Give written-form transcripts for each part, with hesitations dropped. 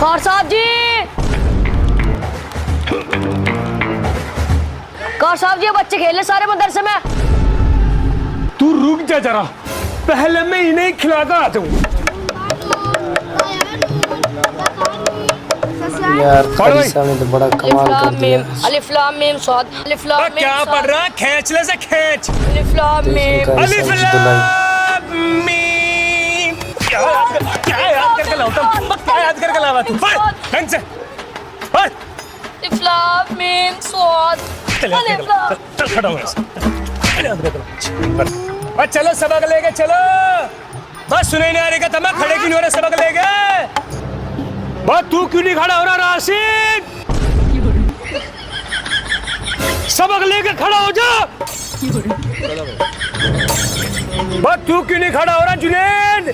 कौर साहब जी, कौर साहब जी, बच्चे खेलने सारे मदरसे में। तू रुक जा जरा, पहले मैं इन्हें खिला कर आता हूँ। यार खलीसा में तो बड़ा कमाल कर दिया। अलिफ लाम मीम साद, अलिफ लाम मीम क्या पढ़ रहा है? खींच ले से खींच। अलिफ लाम मीम, अलिफ लाम मीम। क्या याद करके लाता हूँ? क्या याद करके लावा तू? पढ़ ढंग से पढ़। अलिफ लाम मीम साद, अलिफ लाम। चल खड़ा हो ऐसे। चलो सबक लेके चलो। बस सुने नहीं आ रही का तमा खड़े क्यों नहीं हो रहे? सबक लेके बात तू क्यों नहीं खड़ा हो रहा राशिद? सबक लेके खड़ा हो जा। बात तू क्यों नहीं खड़ा हो रहा जुनैद?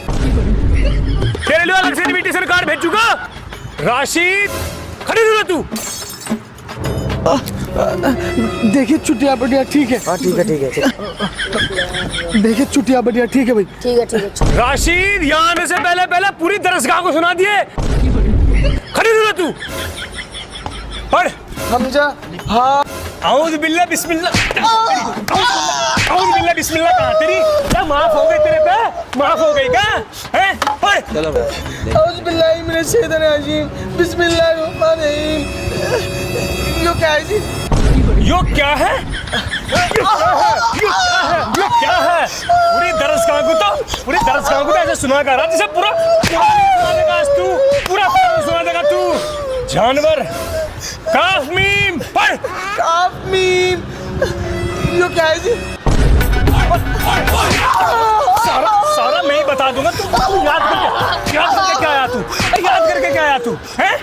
तेरे लिए अलग से इनविटेशन कार्ड भेजूंगा। राशिद खड़ी रहो तू। देखिए चुटिया बढ़िया ठीक है। हाँ ठीक है ठीक है। देखिए चुटिया बढ़िया ठीक है भाई। ठीक है ठीक है। राशिद यहाँ आने से पहले पहले पूरी दरसगाह को सुना दिए। खड़ी रहो तू। पढ़। हमजा हाँ। औज़ बिल्लाह बिस्मिल्लाह। औज़ बिल्लाह बिस्मिल्लाह कहाँ तेरी? क्या माफ हो गई तेरे पे? माफ हो गई क्या? हैं? पढ़। चलो औज़ बिल्लाहि मिनश शैतानिर रजीम, बिस्मिल्लाहिर रहमानिर रहीम। यो क्या है जी? यो क्या है? यो क्या है? पूरी दरसगाह को तो ऐसे सुना कर रहा जैसे पूरा सुना देगा आज तू। पूरा सुना देगा तू। जानवर। काफ मीम पढ़। काफ मीम। यो क्या है जी? सारा मैं ही बता दूंगा। तू याद करके क्या आया तू? याद करके क्या आया तू? हैं?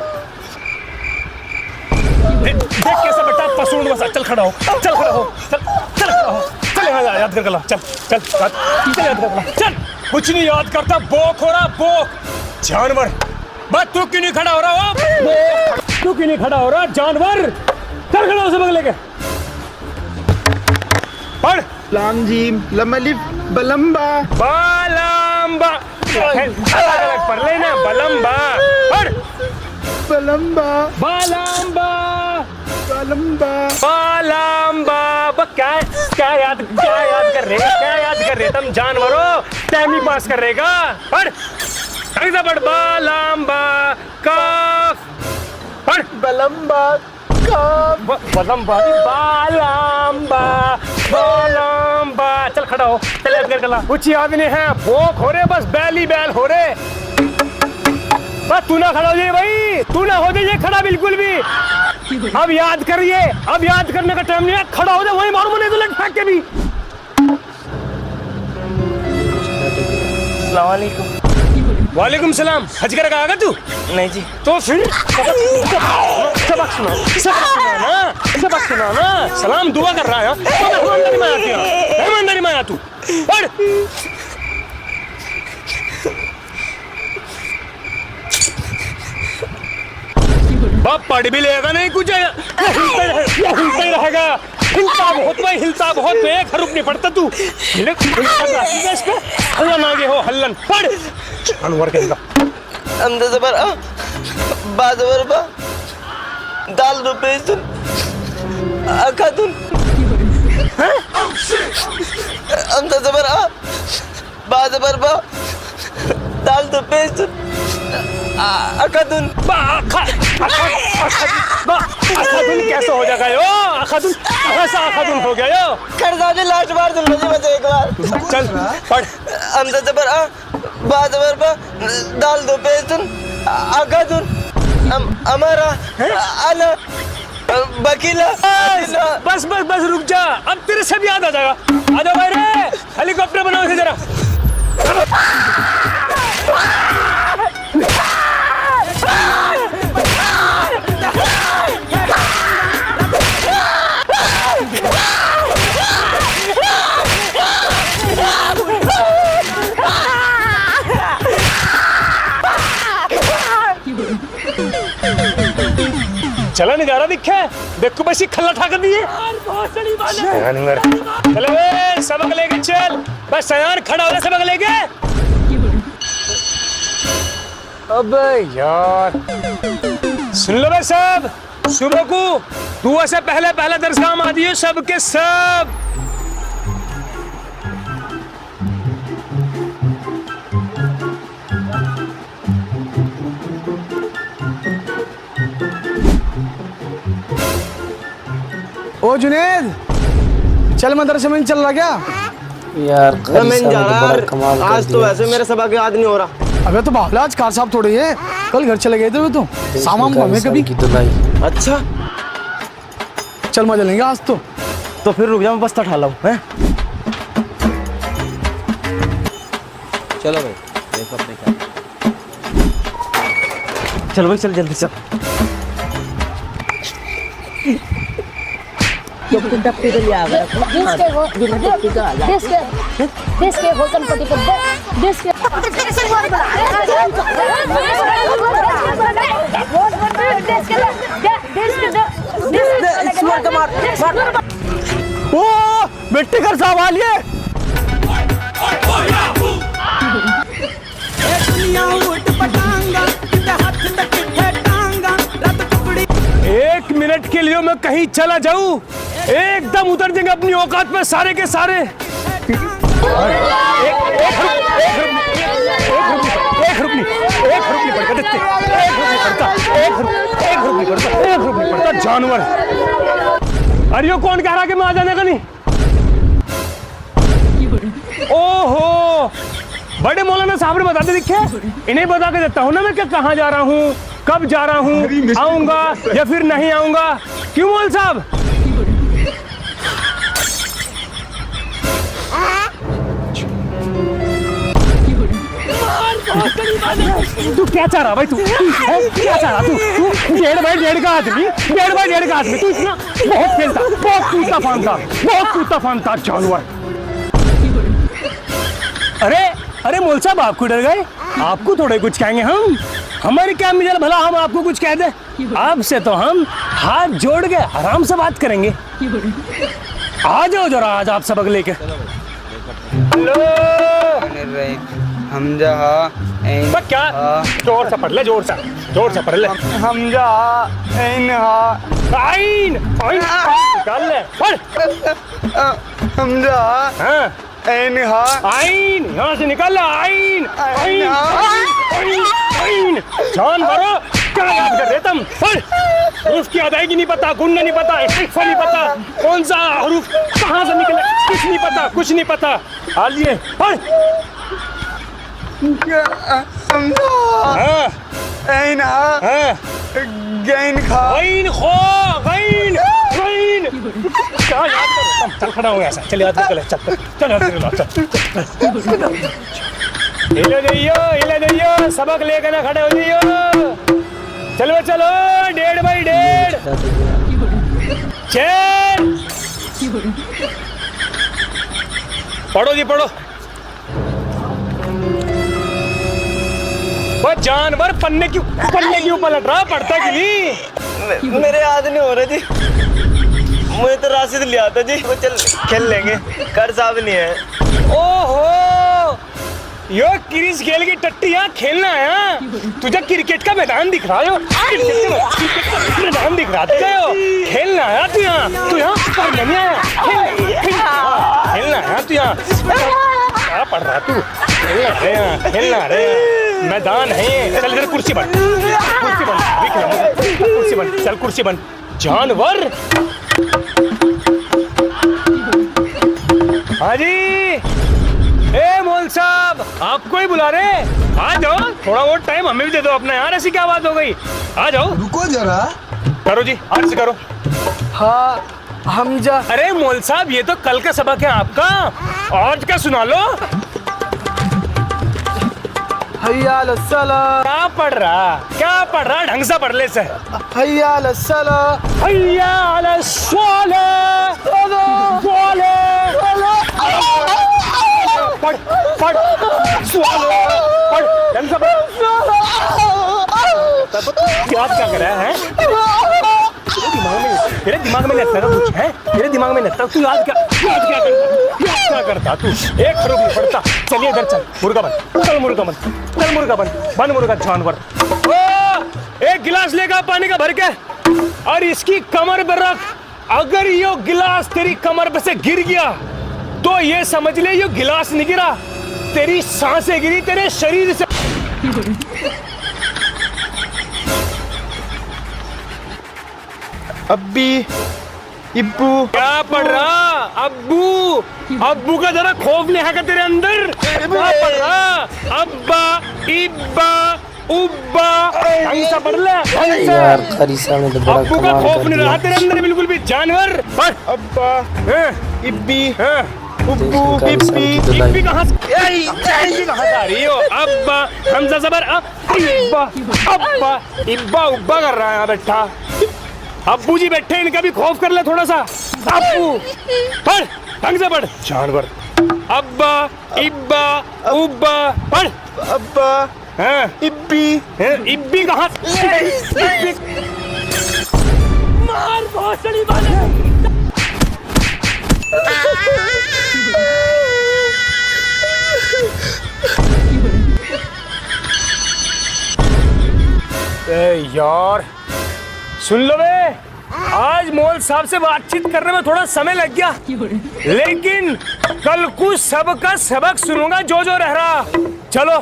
देख कैसे बेटा पसूंड बसा। चल खड़ा हो। चल खड़ा हो। चल खड़ा हो। चल यहाँ याद करके ला। चल याद करके ला। चल कुछ नहीं याद करता। बोक हो रहा बोक। जानवर। बस तू क्यों नहीं खड़ा हो रहा? तू क्यों नहीं खड़ा हो रहा जानवर? चल खड़ा हो सबक लेके पढ़। लाम जीम लम अलिफ बलम्बा बालम्बा। अलग पढ़ लेना। बलम्बा पढ़। बलम्बा बालम्बा बलम्बा बालम्बा। क्या याद कर रहे तुम जानवरों? टाइम ही पास कर रहेगा। पढ़ पढ़। बालम्बा काफ पढ़। बलम्बा काफ बलम्बा बालम्बा। चल खड़ा हो। चल याद कर ला। कुछ याद नहीं है। भोक हो रहे बस बैल ही बैल हो रहे। बस तू ना खड़ा हो जाए भाई। तू ना हो जाइए खड़ा बिल्कुल भी। अब याद करिए। अब याद करने का टाइम नहीं है। खड़ा हो जाए वही मालूम नहीं तो लग फेंक के भी। अस्सलाम वालेकुम। वालेकुम सलाम। हज कर आएगा तू? नहीं जी। तो फिर सबक सुनाना। सलाम दुआ कर रहा है। ईमानदारी में आया तू। पढ़। बाप पढ़ भी लेगा नहीं कुछ। हिलता ही रहेगा। हिलता बहुत तो एक हरूफ नहीं पढ़ता तू। हल्लन आगे हो हल्लन। पढ़। अनवर कहेगा हमजा ज़बर आ बा ज़बर बा दाल रुपए सुन अखातुन। हमजा ज़बर आ बा ज़बर बा दाल रुपए सुन अखातुन। अखातुन कैसे हो जाएगा यो? अखातुन कैसा अखातुन हो गया यो? खरदाने लास्ट बार सुन मुझे एक बार। चल पढ़। हमजा ज़बर आ बा ज़बर बा दाल रुपए सुन अखातुन। हमारा अना बकीला। बस रुक जा। अब तेरे सब याद आ जाएगा। आ जाओ भाई रे। हेलीकॉप्टर बनाओ इसे जरा। चला नजारा दिखे। देखो बस खल्ला ठाकर दिए। चलो सबक लेके चल। बस सयान खड़ा हो सबक लेके। अबे यार, सुन लो भाई सब, सुबह को दुआ से पहले पहले दर्स काम आ दिए सबके सब। ओ जुनेद, चल मदरसे में नहीं चल रहा क्या? यार मैं जा रहा, आज तो वैसे मेरे सबक याद नहीं हो रहा। अबे तो बावला, आज कार साहब थोड़े है, कल घर चले गए थे तो सामान हमें कभी। की धुलाई। अच्छा चल मजा लेंगे आज तो फिर रुक जा, मैं बस्ता उठा लाऊं हैं। चलो भाई, देखो अपने क्या। चल भाई, चल जल्दी चल। ओ बेटे कर साहब आ लिए। एक मिनट के लिए मैं कहीं चला जाऊं, एकदम उतर देंगे अपनी औकात में सारे के सारे। एक रुपये पड़ता जानवर। अरे यो कौन कह रहा कि मैं आ जाने का नहीं? ओहो, बड़े मौलाना साहब ने बताते दिखे, इन्हें बता के देता हूँ ना मैं, क्या कहाँ जा रहा हूँ, कब जा रहा हूँ, आऊंगा या फिर नहीं आऊंगा। क्यों मौल साहब? तू क्या चाह रहा भाई? तू क्या चाह रहा? तू 1.5 का आदमी, 1.5 का आदमी, तू इतना बहुत खेलता, बहुत कूदता फानता जानवर। अरे मौल साहब, आपको डर गए? आपको थोड़े कुछ कहेंगे हम, हमारे क्या मिजाज भला हम आपको कुछ कह दे? आपसे तो हम हाथ जोड़ के आराम से बात करेंगे। आ जाओ जरा, आज आप सबक लेके। हेलो हमजा क्या? जोर से पढ़ ले, जोर से पढ़ ले। हमजा ऐन आइन निकाल ले, पढ़। हमजा हाँ, ऐन आइन यहाँ से निकाल ले। आइन जान मारो, क्या याद कर रहे तुम? हरूफ की अदायगी नहीं पता, गुन्ना नहीं पता, इस्तिग़फ़ार नहीं पता, कौन सा हरूफ कहाँ से निकले कुछ नहीं पता। आलिए पढ़। हाँ, ऐन हाँ, गैन खा गैन क्या याद कर? चल खड़ा हो गया, चल याद कर ले, चल याद कर लो, चल। हिले जाइयो, सबक लेकर ना खड़े हो जाइयो। चलो 1.5 चल। पढ़ो जी, पढ़ो। वो जानवर पन्ने क्यों पलट रहा? पढ़ता कि नहीं? मेरे याद नहीं हो रहे जी, मुझे तो राशिद लिया था जी। वो चल खेल लेंगे, कर साहब नहीं है। ओहो, यो क्रिस खेल की टट्टी यहाँ खेलना आया? तुझे क्रिकेट का मैदान दिख रहा है? मैदान दिख रहा है? खेलना आया तू यहाँ? तू यहाँ पढ़ने नहीं आया? खेलना आया तू यहाँ? क्या पढ़ रहा तू? खेलना है, मैदान है। चल इधर कुर्सी बन, चल कुर्सी बन। जानवर। हाँ जी, ए मौल साहब, आपको ही बुला रहे। आ जाओ, थोड़ा और टाइम हमें भी दे दो अपना यार। ऐसी क्या बात हो गई? आ जाओ। रुको जरा। करो जी, अर्ज करो। हाँ हमजा। अरे मौल साहब, ये तो कल का सबक है आपका, आज का सुना लो। हैया लस्सला। क्या पढ़ रहा? ढंग से पढ़ ले से। हैया लस्सला। हैया अलस्सलाह। पढ़ ढंग से पढ़। याद क्या कर रहा है? दिमाग में तेरे दिमाग में लगता है कुछ है? तेरे दिमाग में लगता तू याद क्या करता तू? एक खरोग नहीं पड़ता। चलिए इधर चल, मुर्गा बन, चल मुर्गा बन, चल मुर्गा बन मुर्गा जानवर। ओ, एक गिलास लेगा पानी का भर के और इसकी कमर पर रख। अगर ये गिलास तेरी कमर पे से गिर गया तो ये समझ ले ये गिलास नहीं गिरा, तेरी सांसें गिरी तेरे शरीर से। अब्बी, इब्बू। क्या पढ़ रहा? अब्बू। अब्बू का जरा खौफ नहीं है क्या तेरे अंदर? क्या पढ़ रहा? अब्बा, इब्बा, उब्बा, ऐसा पढ़ ले। यार खरीसा में तो बड़ा अब्बू का कमाल खौफ कर नहीं दिया। रहा तेरे अंदर बिल्कुल भी। जानवर पढ़। अब्बा, इब्बी, देखो उब्बू, खरीसा इब्बी। की धुलाई। इब्बी कहाँ से आ रही हो? अब्बा, हमजा जबर इब्बा, अब्बा, इब्बा उब्बा कर रहा है यहाँ बैठा। अब्बू जी बैठे, इनका भी खौफ कर ले थोड़ा सा। अब्बू पढ़, ढंग से पढ़। जानवर। अब्बा, इब्बा, उब्बा, पढ़। अब्बा, हाँ, इब्बी। इब्बी कहाँ? मार भोसड़ी वाले। यार सुन लो बे, आज मौल साहब से बातचीत करने में थोड़ा समय लग गया, लेकिन कल को सबका सबक सुनूंगा जो जो रह रहा। चलो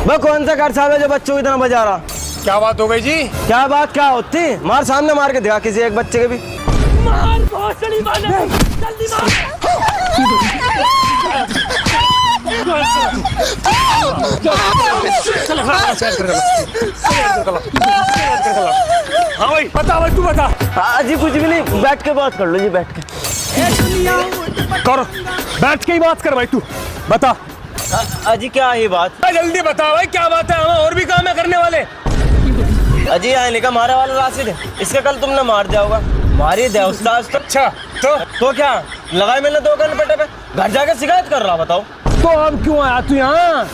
मैं कौन सा कार साहब है जो बच्चों की तरह बजा रहा? क्या बात हो गई जी? क्या बात क्या होती? मार, सामने मार के दिखा किसी एक बच्चे के भी। मार भोसड़ी वाले, जल्दी मार। हाँ भाई बता, भाई तू बता। हाँ जी, कुछ भी नहीं, बैठ के बात कर लो जी, बैठ के कर, बैठ के ही बात कर भाई, तू बता। अजी क्या है ये बात? जल्दी बता भाई, क्या बात है? हमें और भी काम है करने वाले। अजी यहाँ लिखा मारा वाला राशिद है, इसका कल तुमने मार दिया होगा। मारी दे उस्ताद। अच्छा तो क्या लगाए मैंने 2 घंटे पेटे पे, घर जाके शिकायत कर रहा। बताओ तो अब क्यों आया तू यहाँ?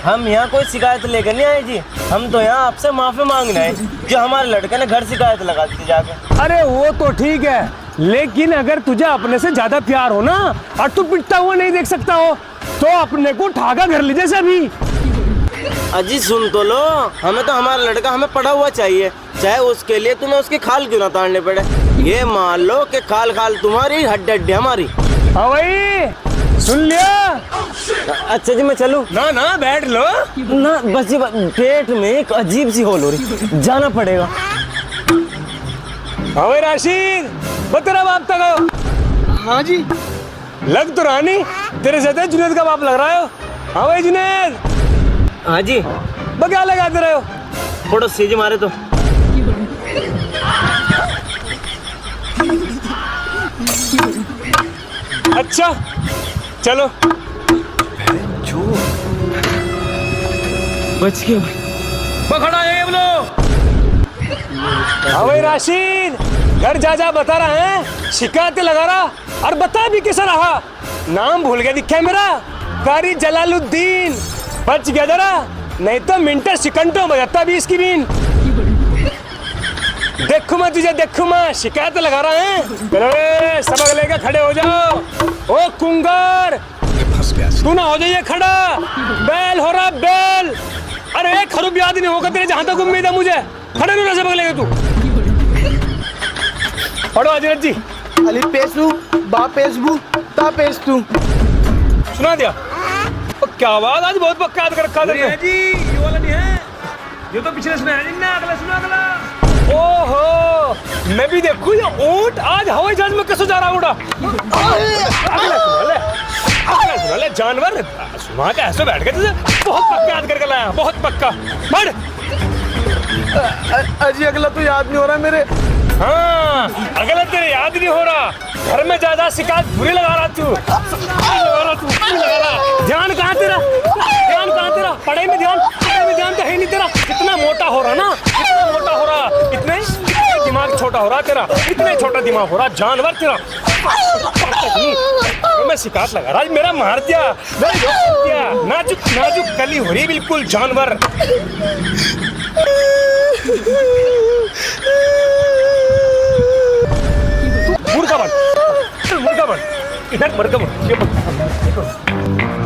हम यहाँ कोई शिकायत लेकर नहीं आए जी, हम तो यहाँ आपसे माफी मांगना है जो हमारे लड़के ने घर शिकायत लगा दी जाके। अरे वो तो ठीक है, लेकिन अगर तुझे अपने से ज्यादा प्यार हो ना और तू पिटता हुआ नहीं देख सकता हो तो अपने को ठाका घर लीजिए अभी। अजी सुन तो लो, हमें तो हमारा लड़का हमें पढ़ा हुआ चाहिए, चाहे उसके लिए तुम्हें उसकी खाल क्यों ना ताड़ने पड़े। ये मान लो कि खाल खाल तुम्हारी, हड्डी हड्डी हमारी। हाँ भाई सुन लिया? अच्छा जी मैं चलूं? ना ना बैठ लो ना, बस जी पेट में एक अजीब सी होल हो रही, जाना पड़ेगा। हाँ भाई राशिद, वो तेरा बाप तक हो? हाँ जी। लग तो रानी तेरे से जुनेद का बाप लग रहा हो। हाँ भाई जुनेद। हाँ जी। वो क्या लगाते रहे हो? थोड़ा सीज मारे तो। अच्छा चलो बच गया। वो खड़ा है बोलो। हाँ भाई राशिद, घर जा जा बता रहा है, शिकायतें लगा रहा और बता भी कैसा रहा। नाम भूल गया दिखा मेरा, कारी जलालुद्दीन। बच गया जरा, नहीं तो मिनट सिकंटों बजाता भी इसकी बीन। देखू मैं तुझे, देखू मैं, शिकायत लगा रहा है। चलो सबक लेकर खड़े हो जाओ। ओ कुंगार, तू ना हो जाइए खड़ा, बैल हो रहा बैल। अरे एक खरूब याद नहीं होगा तेरे, जहां तक उम्मीद है मुझे। खड़े नहीं सबक लेगा तू। पढ़ो अजरत जी। अली पेशू, बा पेशबू, ता पेशतू। सुना दिया? क्या आवाज, आज बहुत पक्का याद कर रखा है जी। ये वाला नहीं है, ये तो पिछले सुना है ना, अगला सुना अगला। ओहो, मैं भी देखूं ये ऊंट आज हवाई जहाज में कैसे जा रहा उड़ा। अगला सुना ले जानवर, सुना के ऐसे बैठ गए तुझे। बहुत पक्का याद करके लाया, बहुत पक्का। पढ़। अजी अगला तो याद नहीं हो रहा मेरे। हाँ अगला तेरे याद नहीं हो रहा, घर में ज्यादा शिकायत बुरी लगा रहा तू। ध्यान कहाँ तेरा, ध्यान कहाँ तेरा? पढ़ाई में ध्यान, पढ़ाई में ध्यान तो है नहीं तेरा। कितना मोटा हो रहा ना, कितना मोटा हो रहा, इतने दिमाग छोटा हो रहा तेरा, इतने छोटा दिमाग हो रहा जानवर तेरा। मैं शिकायत लगा रहा, आज मेरा मार दिया, मेरा रोक दिया। नाजुक नाजुक कली हो रही बिल्कुल जानवर। मुर्गा बन, मुर्गा बन, इधर मुर्गा बन, ये बन।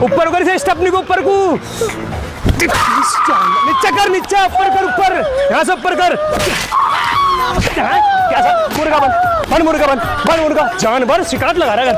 ऊपर कर से स्टेपनी को ऊपर को, नीचे कर, नीचे ऊपर कर, ऊपर यहाँ से ऊपर कर। क्या मुर्गा बन, बन मुर्गा बन, बन मुर्गा। जानवर शिकायत लगा रहा है।